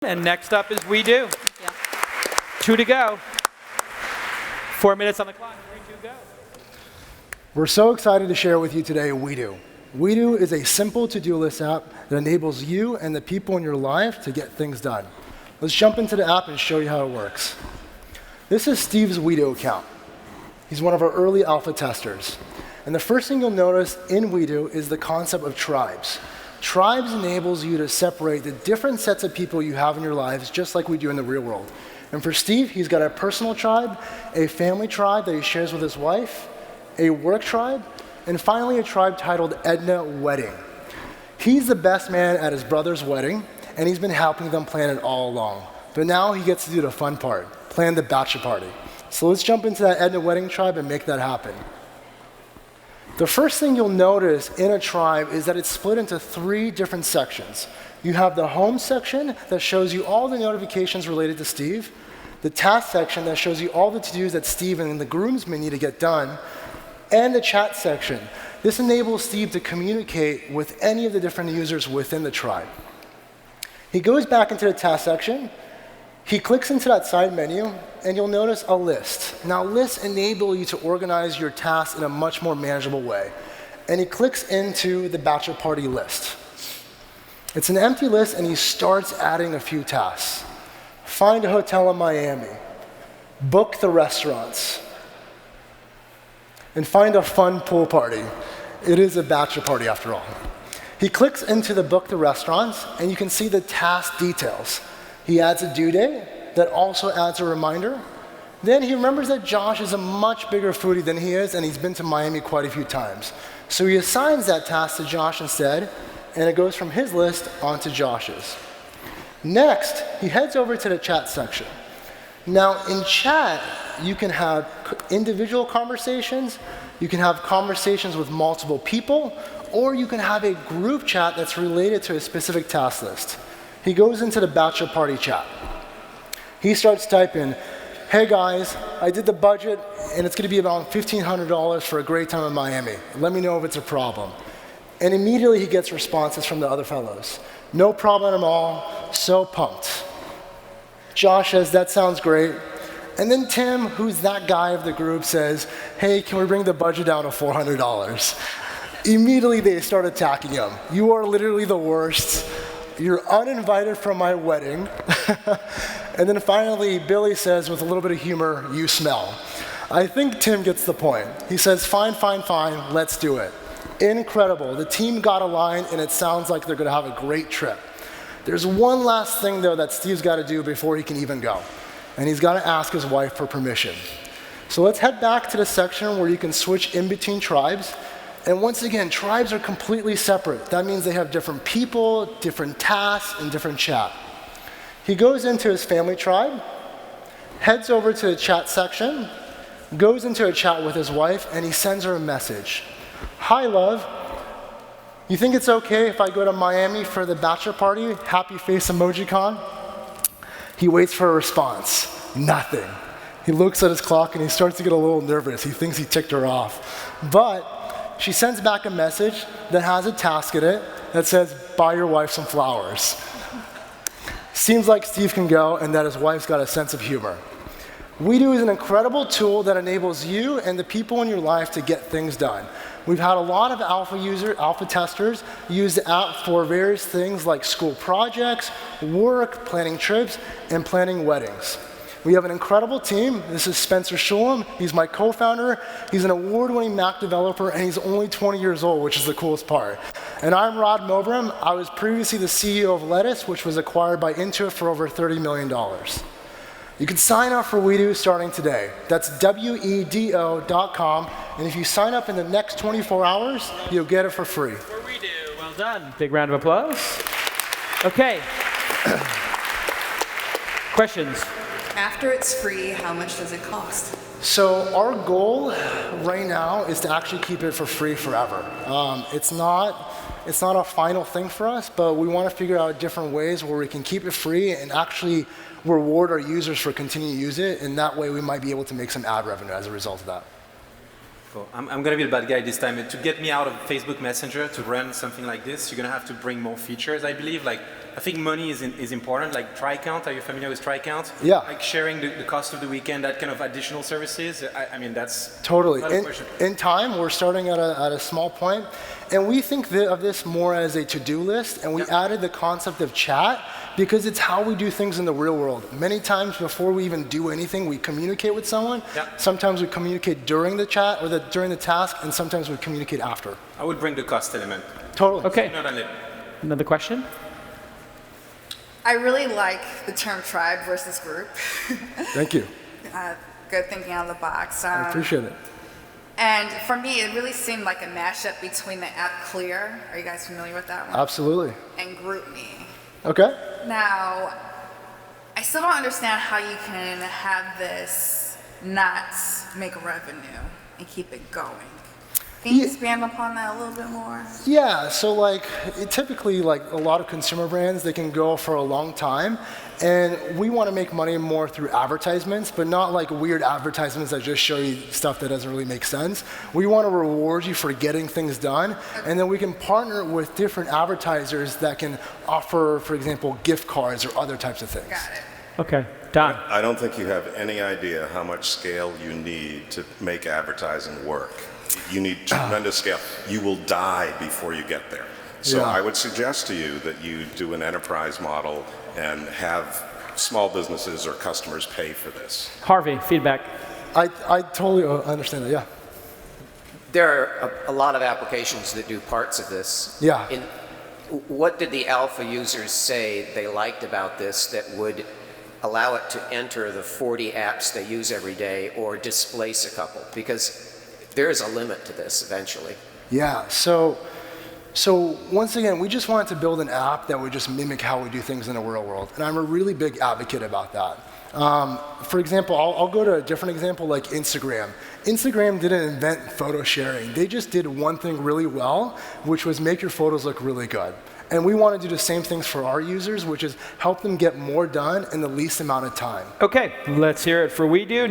And next up is WeDo. Yeah. 2 to go. 4 minutes on the clock. 3, 2, go. We're so excited to share with you today WeDo. WeDo is a simple to-do list app that enables you and the people in your life to get things done. Let's jump into the app and show you how it works. This is Steve's WeDo account. He's one of our early alpha testers. And the first thing you'll notice in WeDo is the concept of tribes. Tribes enables you to separate the different sets of people you have in your lives, just like we do in the real world. And for Steve, he's got a personal tribe, a family tribe that he shares with his wife, a work tribe, and finally a tribe titled Edna Wedding. He's the best man at his brother's wedding, and he's been helping them plan it all along. But now he gets to do the fun part, plan the bachelor party. So let's jump into that Edna Wedding tribe and make that happen. The first thing you'll notice in a tribe is that it's split into 3 different sections. You have the home section that shows you all the notifications related to Steve, the task section that shows you all the to-dos that Steve and the groomsmen need to get done, and the chat section. This enables Steve to communicate with any of the different users within the tribe. He goes back into the task section, he clicks into that side menu, and you'll notice a list. Now, lists enable you to organize your tasks in a much more manageable way. And he clicks into the bachelor party list. It's an empty list, and he starts adding a few tasks. Find a hotel in Miami, book the restaurants, and find a fun pool party. It is a bachelor party after all. He clicks into the book the restaurants, and you can see the task details. He adds a due date that also adds a reminder. Then he remembers that Josh is a much bigger foodie than he is, and he's been to Miami quite a few times. So he assigns that task to Josh instead, and it goes from his list onto Josh's. Next, he heads over to the chat section. Now, in chat, you can have individual conversations, you can have conversations with multiple people, or you can have a group chat that's related to a specific task list. He goes into the bachelor party chat. He starts typing, hey guys, I did the budget, and it's going to be about $1,500 for a great time in Miami. Let me know if it's a problem. And immediately he gets responses from the other fellows. No problem at all, so pumped. Josh says, that sounds great. And then Tim, who's that guy of the group, says, hey, can we bring the budget down to $400? Immediately they start attacking him. You are literally the worst. You're uninvited from my wedding. And then finally, Billy says, with a little bit of humor, you smell. I think Tim gets the point. He says, fine, fine, fine, let's do it. Incredible. The team got aligned, and it sounds like they're going to have a great trip. There's one last thing, though, that Steve's got to do before he can even go. And he's got to ask his wife for permission. So let's head back to the section where you can switch in between tribes. And once again, tribes are completely separate. That means they have different people, different tasks, and different chat. He goes into his family tribe, heads over to the chat section, goes into a chat with his wife, and he sends her a message. Hi, love. You think it's okay if I go to Miami for the bachelor party? Happy face emoji con? He waits for a response. Nothing. He looks at his clock, and he starts to get a little nervous. He thinks he ticked her off. But she sends back a message that has a task in it that says, buy your wife some flowers. Seems like Steve can go and that his wife's got a sense of humor. WeDo is an incredible tool that enables you and the people in your life to get things done. We've had a lot of alpha testers use the app for various things like school projects, work, planning trips, and planning weddings. We have an incredible team. This is Spencer Shulem. He's my co-founder. He's an award-winning Mac developer, and he's only 20 years old, which is the coolest part. And I'm Rod Mobram. I was previously the CEO of Lettuce, which was acquired by Intuit for over $30 million. You can sign up for WeDo starting today. That's WEDO.com. And if you sign up in the next 24 hours, you'll get it for free. For WeDo. Well done. Big round of applause. Okay. Questions? After it's free, how much does it cost? So our goal right now is to actually keep it for free forever. It's not a final thing for us, but we want to figure out different ways where we can keep it free and actually reward our users for continuing to use it, and that way we might be able to make some ad revenue as a result of that. Cool. I'm going to be the bad guy this time. To get me out of Facebook Messenger to run something like this, you're going to have to bring more features, I believe. Like, I think money is important, like try count. Are you familiar with try count? Yeah. Like sharing the cost of the weekend, that kind of additional services. I mean, that's Totally. not a question. In time, we're starting at a small point, and we think of this more as a to-do list, and we added the concept of chat because it's how we do things in the real world. Many times before we even do anything, we communicate with someone. Sometimes we communicate during the chat or during the task, and sometimes we communicate after. I would bring the cost element. Totally. Okay. Not only. Another question? I really like the term tribe versus group. Thank you. Good thinking out of the box. I appreciate it. And for me, it really seemed like a mashup between the app Clear, are you guys familiar with that one? Absolutely. And GroupMe. Okay. Now, I still don't understand how you can have this not make revenue and keep it going. Can you expand upon that a little bit more? Yeah, so like typically like a lot of consumer brands, they can go for a long time, and we want to make money more through advertisements, but not like weird advertisements that just show you stuff that doesn't really make sense. We want to reward you for getting things done, and then we can partner with different advertisers that can offer, for example, gift cards or other types of things. Got it. Okay. Don. I don't think you have any idea how much scale you need to make advertising work. You need tremendous scale. You will die before you get there. So I would suggest to you that you do an enterprise model and have small businesses or customers pay for this. Harvey, feedback. I totally understand that, yeah. There are a lot of applications that do parts of this. Yeah. What did the alpha users say they liked about this that would allow it to enter the 40 apps they use every day or displace a couple? Because there is a limit to this eventually. Yeah, so once again, we just wanted to build an app that would just mimic how we do things in the real world. And I'm a really big advocate about that. For example, I'll go to a different example like Instagram. Instagram didn't invent photo sharing. They just did one thing really well, which was make your photos look really good. And we want to do the same things for our users, which is help them get more done in the least amount of time. Okay, let's hear it for WeDo.